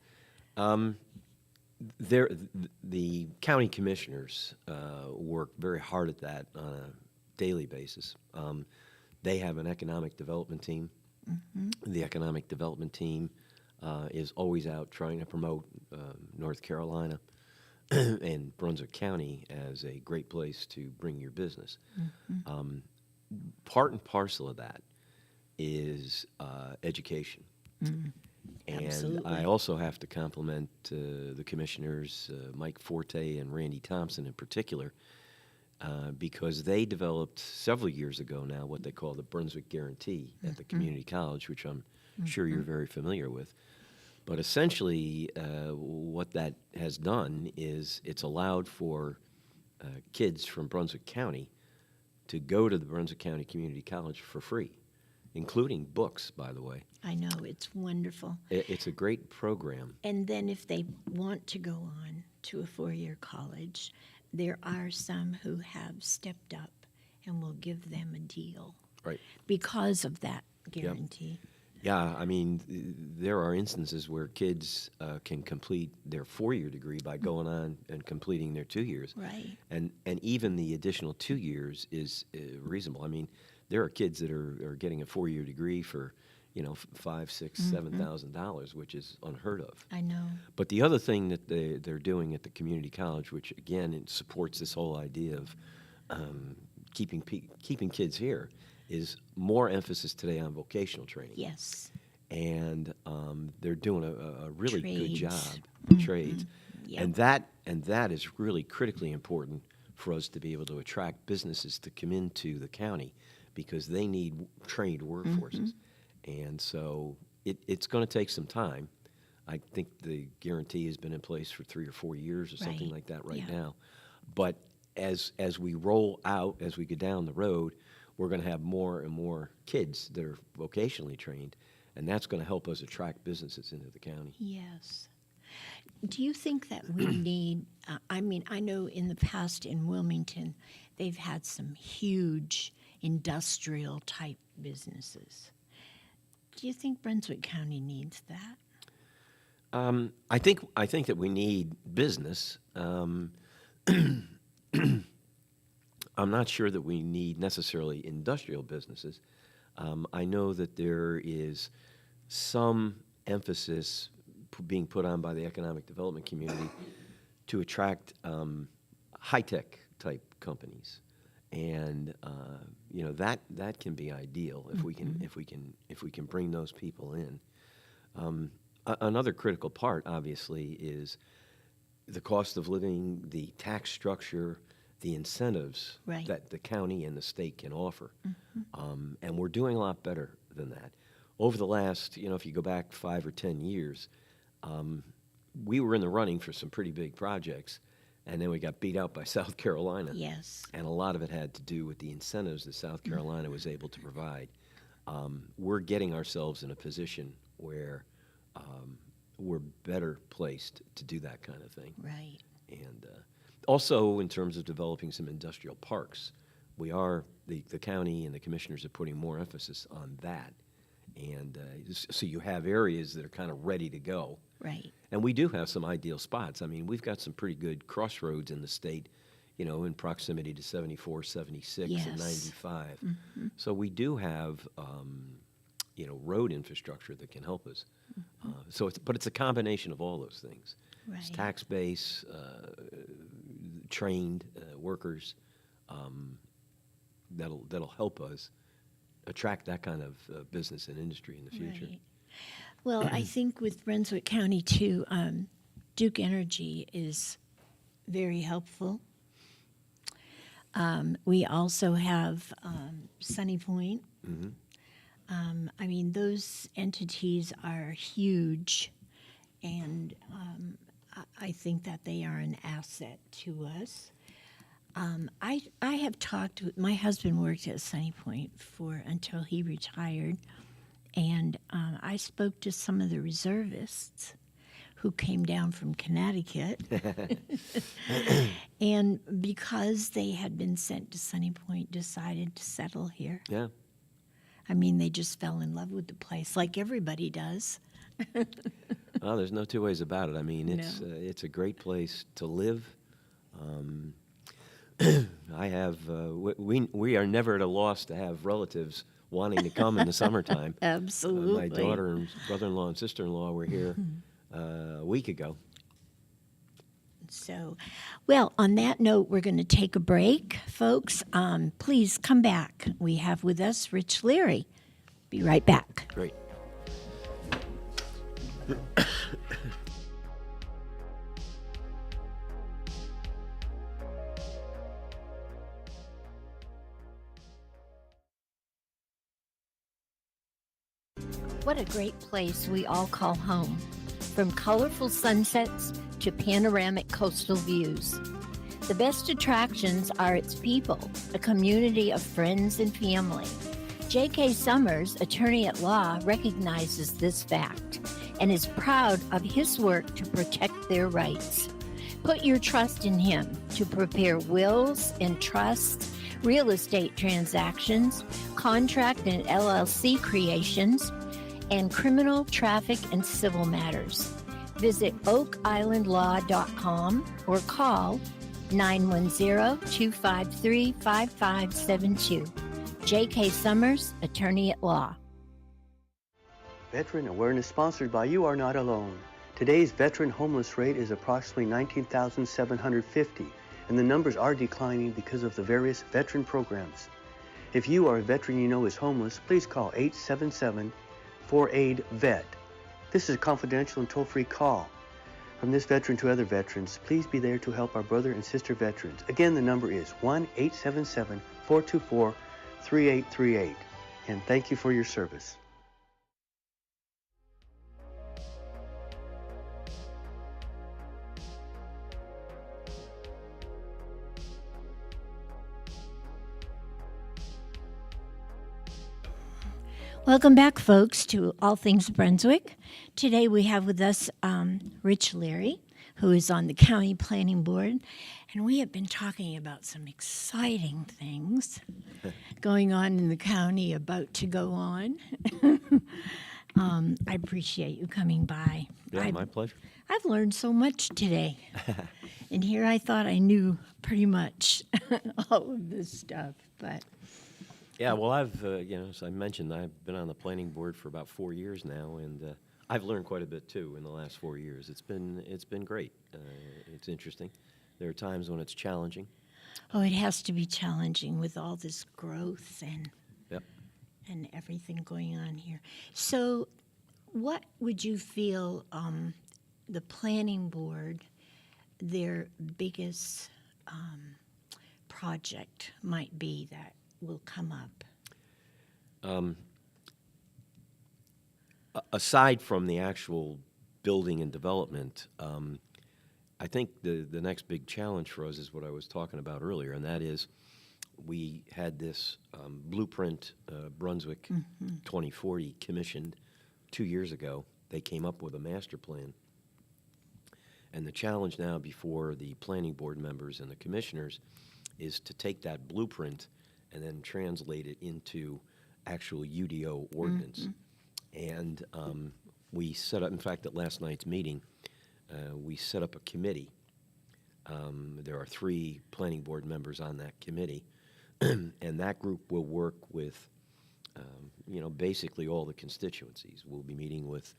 The county commissioners work very hard at that on a daily basis. They have an economic development team. The economic development team is always out trying to promote North Carolina and Brunswick County as a great place to bring your business. Part and parcel of that is education. And Absolutely. I also have to compliment the commissioners, Mike Forte and Randy Thompson in particular, because they developed several years ago now what they call the Brunswick Guarantee at the community college, which I'm sure you're very familiar with. But essentially, what that has done is it's allowed for kids from Brunswick County to go to the Brunswick County Community College for free, including books, by the way. I know, it's wonderful. It's a great program. And then if they want to go on to a four-year college, there are some who have stepped up and will give them a deal Right. because of that guarantee. Yeah, I mean, there are instances where kids can complete their four-year degree by going on and completing their 2 years. Right. And even the additional 2 years is reasonable. I mean, there are kids that are getting a four-year degree for, $5,000, $6,000, $7,000, which is unheard of. I know. But the other thing that they're doing at the community college, which again it supports this whole idea of keeping kids here, is more emphasis today on vocational training. Yes. And they're doing a really good Trades. job, trades, Yep. and that is really critically important for us to be able to attract businesses to come into the county because they need trained workforces, and so it's going to take some time. I think the guarantee has been in place for 3 or 4 years or something Right. like that right Yeah. now, but as we roll out, as we go down the road, we're going to have more and more kids that are vocationally trained, and that's going to help us attract businesses into the county. Yes. Do you think that we need, I know in the past in Wilmington, they've had some huge industrial type businesses. Do you think Brunswick County needs that? I think that we need business. I'm not sure that we need necessarily industrial businesses. I know that there is some emphasis being put on by the economic development community to attract high-tech type companies, and that can be ideal if we can bring those people in. Another critical part, obviously, is the cost of living, the tax structure, the incentives Right. that the county and the state can offer. And we're doing a lot better than that. Over the last, if you go back 5 or 10 years, we were in the running for some pretty big projects, and then we got beat out by South Carolina. Yes. And a lot of it had to do with the incentives that South Carolina was able to provide. We're getting ourselves in a position where we're better placed to do that kind of thing. Right. And also, in terms of developing some industrial parks, the county and the commissioners are putting more emphasis on that. And so you have areas that are kind of ready to go. Right. And we do have some ideal spots. I mean, we've got some pretty good crossroads in the state, in proximity to 74, 76, Yes. and 95. So we do have, road infrastructure that can help us. But it's a combination of all those things. It's Right. tax base, trained workers that'll help us attract that kind of business and industry in the future. Right. Well, I think with Brunswick County too, Duke Energy is very helpful. We also have Sunny Point. I mean, those entities are huge, and I think that they are an asset to us. I have talked with my husband worked at Sunny Point until he retired, and I spoke to some of the reservists who came down from Connecticut, and because they had been sent to Sunny Point, decided to settle here. Yeah. I mean, they just fell in love with the place, like everybody does. Well, there's no two ways about it. I mean, it's a great place to live. I have we are never at a loss to have relatives wanting to come in the summertime. Absolutely. My daughter and brother-in-law and sister-in-law were here a week ago. So, well, on that note, we're going to take a break, folks. Please come back. We have with us Rich Leary. Be right back. Great. What a great place we all call home. From colorful sunsets to panoramic coastal views. The best attractions are its people, a community of friends and family. J.K. Summers, attorney at law, recognizes this fact and is proud of his work to protect their rights. Put your trust in him to prepare wills and trusts, real estate transactions, contract and LLC creations, and criminal, traffic, and civil matters. Visit oakislandlaw.com or call 910-253-5572. J.K. Summers, attorney at law. Veteran Awareness sponsored by You Are Not Alone. Today's veteran homeless rate is approximately 19,750, and the numbers are declining because of the various veteran programs. If you or a veteran you know is homeless, please call 877-4AID-VET. This is a confidential and toll-free call. From this veteran to other veterans, please be there to help our brother and sister veterans. Again, the number is 1-877-424-3838. And thank you for your service. Welcome back, folks, to All Things Brunswick. Today we have with us Rich Leary, who is on the County Planning Board, and we have been talking about some exciting things going on in the county, about to go on. I appreciate you coming by. Yeah, my pleasure. I've learned so much today. And here I thought I knew pretty much all of this stuff, but... Yeah, well, I've, as I mentioned, I've been on the planning board for about 4 years now, and I've learned quite a bit too in the last 4 years. It's been great. It's interesting. There are times when it's challenging. Oh, it has to be challenging with all this growth Yep. and everything going on here. So, what would you feel the planning board, their biggest project might be that will come up? Aside from the actual building and development, I think the next big challenge for us is what I was talking about earlier, and that is we had this blueprint Brunswick 2040 commissioned 2 years ago they came up with a master plan. And the challenge now before the planning board members and the commissioners is to take that blueprint and then translate it into actual UDO ordinance. And we set up, in fact, at last night's meeting, we set up a committee. There are 3 planning board members on that committee, and that group will work with, basically all the constituencies. We'll be meeting with,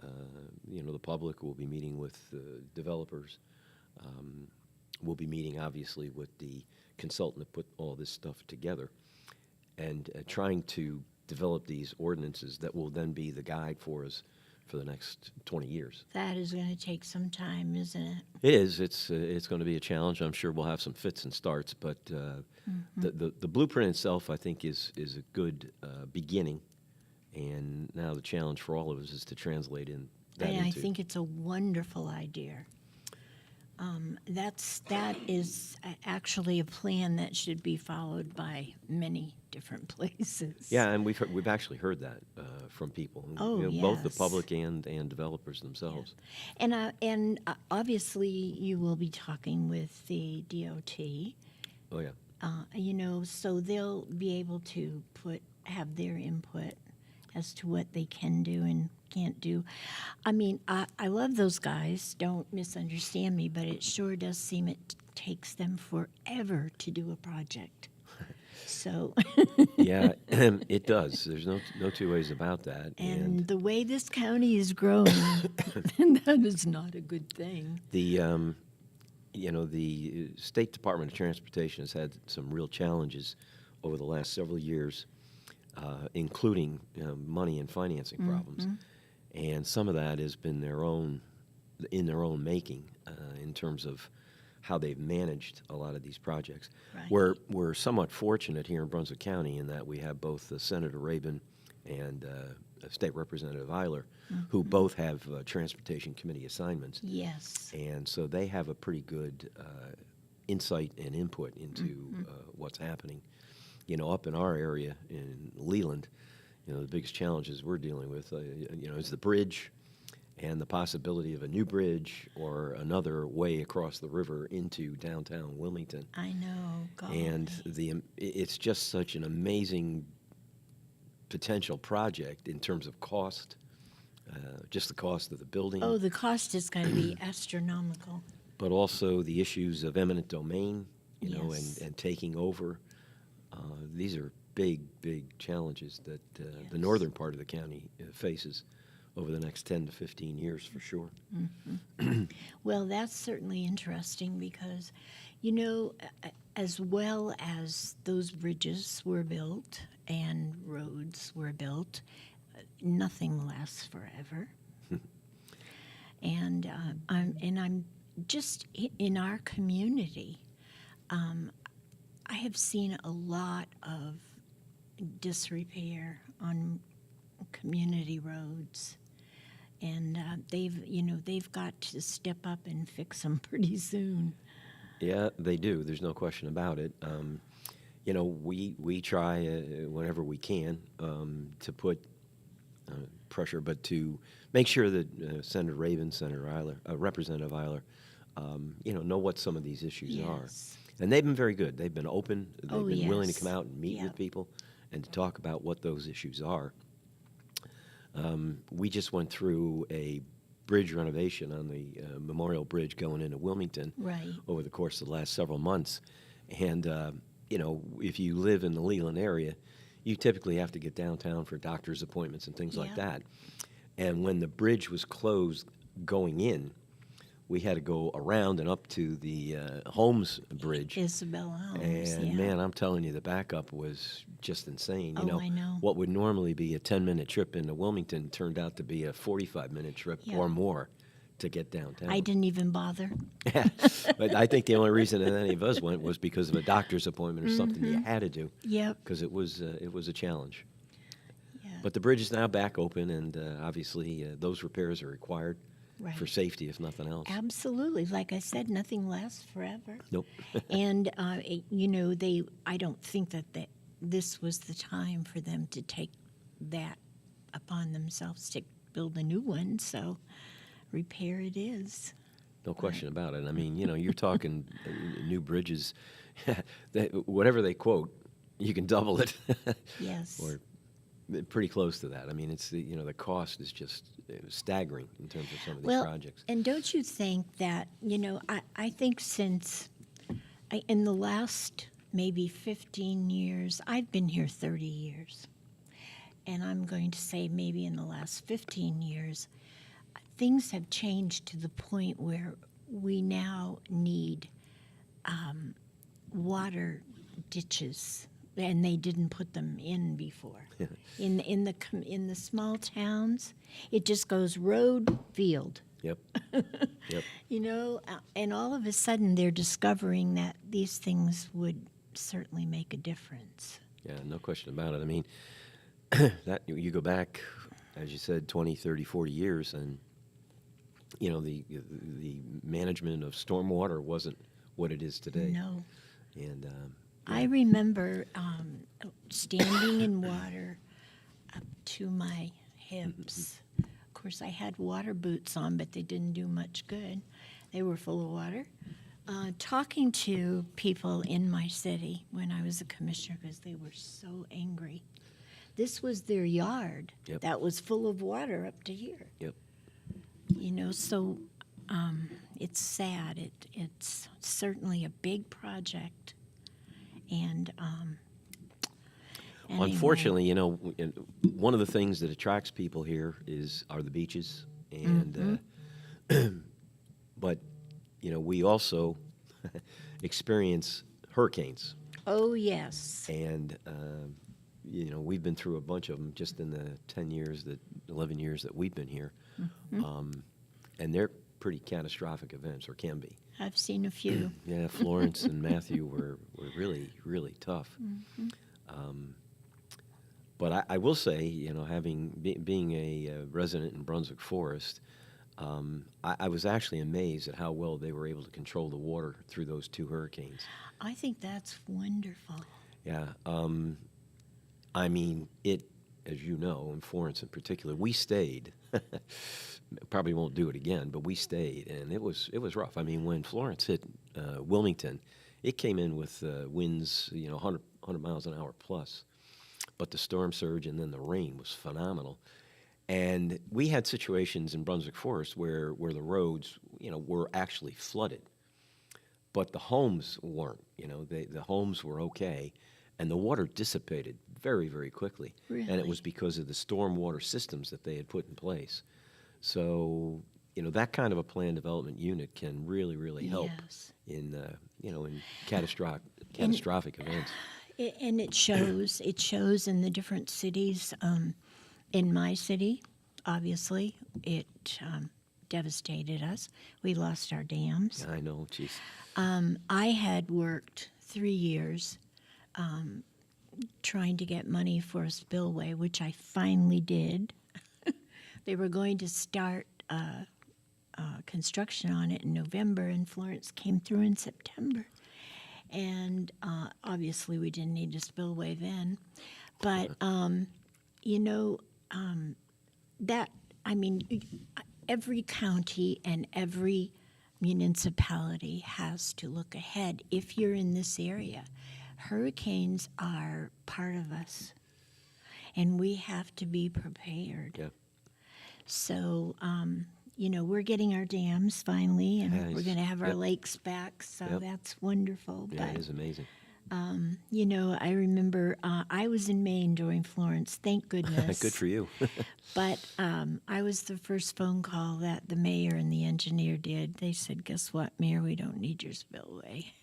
the public. We'll be meeting with developers. We'll be meeting, obviously, with the consultant that put all this stuff together, and trying to develop these ordinances that will then be the guide for us for the next 20 years. That is going to take some time, isn't it? It is. It's going to be a challenge. I'm sure we'll have some fits and starts, but the blueprint itself, I think, is a good beginning. And now the challenge for all of us is to translate that And I into. think it's a wonderful idea. That is actually a plan that should be followed by many different places. Yeah, and we've actually heard that from people. Oh, both the yes. public and developers themselves. And obviously you will be talking with the DOT. Oh yeah. So they'll be able to have their input as to what they can do and can't do. I mean, I love those guys. Don't misunderstand me, but it sure does seem it takes them forever to do a project. So, Yeah, it does. There's no two ways about that. and the way this county is growing, that is not a good thing. The the State Department of Transportation has had some real challenges over the last several years, including money and financing problems, and some of that has been in their own making in terms of how they've managed a lot of these projects. Right. We're somewhat fortunate here in Brunswick County in that we have both Senator Rabin and State Representative Eiler, who both have Transportation Committee assignments. Yes. And so they have a pretty good insight and input into what's happening. Up in our area in Leland, the biggest challenges we're dealing with, is the bridge and the possibility of a new bridge or another way across the river into downtown Wilmington. I know. God. And it's just such an amazing potential project in terms of cost, just the cost of the building. Oh, the cost is going to be astronomical. But also the issues of eminent domain, Yes. and taking over. These are big, big challenges that the Yes. northern part of the county faces over the next 10 to 15 years for sure. Well, that's certainly interesting because, as well as those bridges were built and roads were built, nothing lasts forever. And I'm just in our community. I have seen a lot of disrepair on community roads, and they've got to step up and fix them pretty soon. Yeah, they do. There's no question about it. We try whenever we can to put pressure, but to make sure that Senator Rabin, Senator Eiler, Representative Eiler, know what some of these issues are. Yes. And they've been very good. They've been open. They've been willing to yes. come out and meet Yeah. with people and to talk about what those issues are. We just went through a bridge renovation on the Memorial Bridge going into Wilmington Right. over the course of the last several months. And, if you live in the Leland area, you typically have to get downtown for doctor's appointments and things like Yeah. that. And when the bridge was closed going in, we had to go around and up to the Holmes Bridge. Isabella Holmes. And yeah. man, I'm telling you, the backup was just insane. Oh, I know. What would normally be a 10-minute trip into Wilmington turned out to be a 45-minute trip Yeah. or more to get downtown. I didn't even bother. But I think the only reason that any of us went was because of a doctor's appointment or something you had to do, Yep. because it was a challenge. Yeah. But the bridge is now back open, and obviously those repairs are required Right. for safety, if nothing else. Absolutely. Like I said, nothing lasts forever. Nope. And I don't think that this was the time for them to take that upon themselves to build a new one, so repair it is. No question about it. I mean, you're talking new bridges, whatever they quote, you can double it. Yes. Or pretty close to that. I mean, it's the cost is just staggering in terms of some of these projects. And don't you think that, I think in the last maybe 15 years, I've been here 30 years, and I'm going to say maybe in the last 15 years, things have changed to the point where we now need water ditches, and they didn't put them in before. in the small towns, it just goes road, field. Yep. Yep. And all of a sudden they're discovering that these things would certainly make a difference. Yeah, no question about it. I mean, that you go back, as you said, 20, 30, 40 years, and the management of stormwater wasn't what it is today. No. And I remember standing in water up to my hips. Of course, I had water boots on, but they didn't do much good. They were full of water. Talking to people in my city when I was a commissioner because they were so angry. This was their yard that was full of water up to here. Yep. So it's sad. It's certainly a big project. And anyway. Unfortunately, one of the things that attracts people here are the beaches, and but we also experience hurricanes. Oh yes. And we've been through a bunch of them just in the 11 years that we've been here, and they're pretty catastrophic events, or can be. I've seen a few. Yeah, Florence and Matthew were really, really tough. But I will say, being a resident in Brunswick Forest, I was actually amazed at how well they were able to control the water through those two hurricanes. I think that's wonderful. Yeah. I mean, as you know, in Florence in particular, we stayed. Probably won't do it again, but we stayed, and it was rough. I mean, when Florence hit Wilmington, it came in with winds, 100 miles an hour plus. But the storm surge and then the rain was phenomenal. And we had situations in Brunswick Forest where the roads, were actually flooded. But the homes weren't, the homes were okay. And the water dissipated very, very quickly. Really? And it was because of the stormwater systems that they had put in place. So, that kind of a plan development unit can really, really help in, in catastrophic events. And it shows. It shows in the different cities. In my city, obviously, it devastated us. We lost our dams. I know, jeez. I had worked 3 years trying to get money for a spillway, which I finally did. They were going to start construction on it in November, and Florence came through in September. And obviously we didn't need a spillway then. But, every county and every municipality has to look ahead. If you're in this area, hurricanes are part of us, and we have to be prepared. Yeah. So, we're getting our dams finally, and Nice. we're going to have our Yep. lakes back, so Yep. that's wonderful. Yeah, But it is amazing. I remember I was in Maine during Florence, thank goodness. Good for you. But I was the first phone call that the mayor and the engineer did. They said, guess what, Mayor, we don't need your spillway.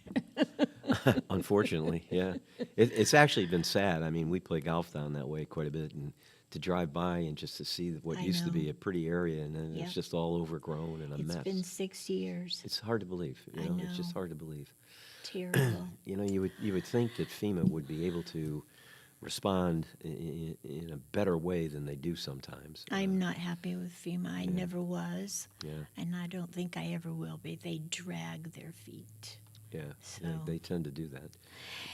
Unfortunately, yeah. It's actually been sad. I mean, we play golf down that way quite a bit, and to drive by and just to see what I used to be know. a pretty area, and then Yep. it's just all overgrown and a It's mess. been 6 years. It's hard to believe. I It's just know. hard to believe. Terrible. You would think that FEMA would be able to respond in a better way than they do sometimes. I'm not happy with FEMA. I never was, Yeah, and I don't think I ever will be. They drag their feet. yeah. So- They tend to do that.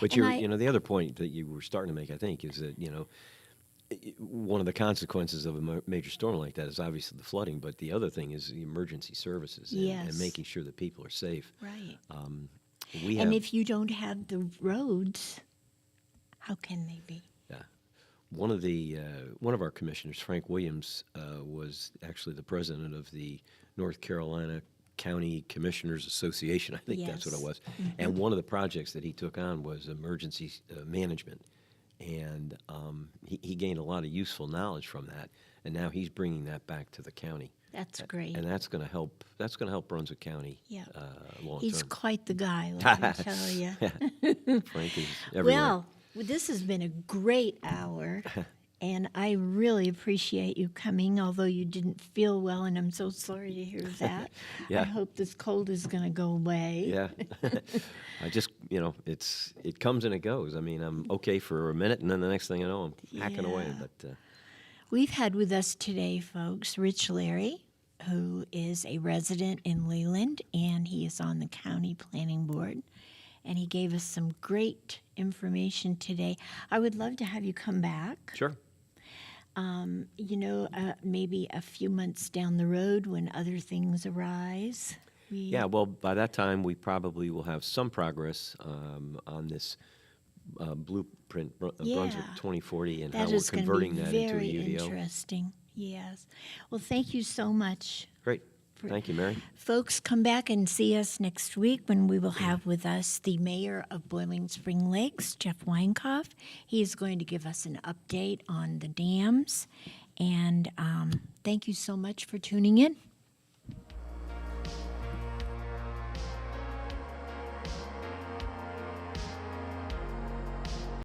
But And the other point that you were starting to make, I think, is that one of the consequences of a major storm like that is obviously the flooding, but the other thing is the emergency services and Yes. making sure that people are safe. Right. We And have, if you don't have the roads, how can they be? yeah, one of our commissioners, Frank Williams, was actually the president of the North Carolina County Commissioners Association. I think that's what it Yes. was. And one of the projects that he took on was emergency management. And he gained a lot of useful knowledge from that, and now he's bringing that back to the county, That's great. and that's going to help. That's going to help Brunswick County Yeah. long He's term. quite the guy, let me tell you. Frank is everywhere. Well, this has been a great hour, and I really appreciate you coming, although you didn't feel well, and I'm so sorry to hear that. Yeah. I hope this cold is going to go away. Yeah, I just it comes and it goes. I mean, I'm okay for a minute, and then the next thing I know, I'm hacking away. Yeah. But We've had with us today, folks, Rich Leary, who is a resident in Leland, and he is on the County Planning Board. And he gave us some great information today. I would love to have you come back. sure. Maybe a few months down the road when other things arise. Yeah, well, by that time, we probably will have some progress on this blueprint, Brunswick Yeah. 2040, and That how we're is going to be converting that into a very UDO. interesting. Yes. Well, thank you so much. Great. Thank you, Mary. Folks, come back and see us next week when we will have with us the mayor of Boiling Spring Lakes, Jeff Weinkoff. He is going to give us an update on the dams. And thank you so much for tuning in.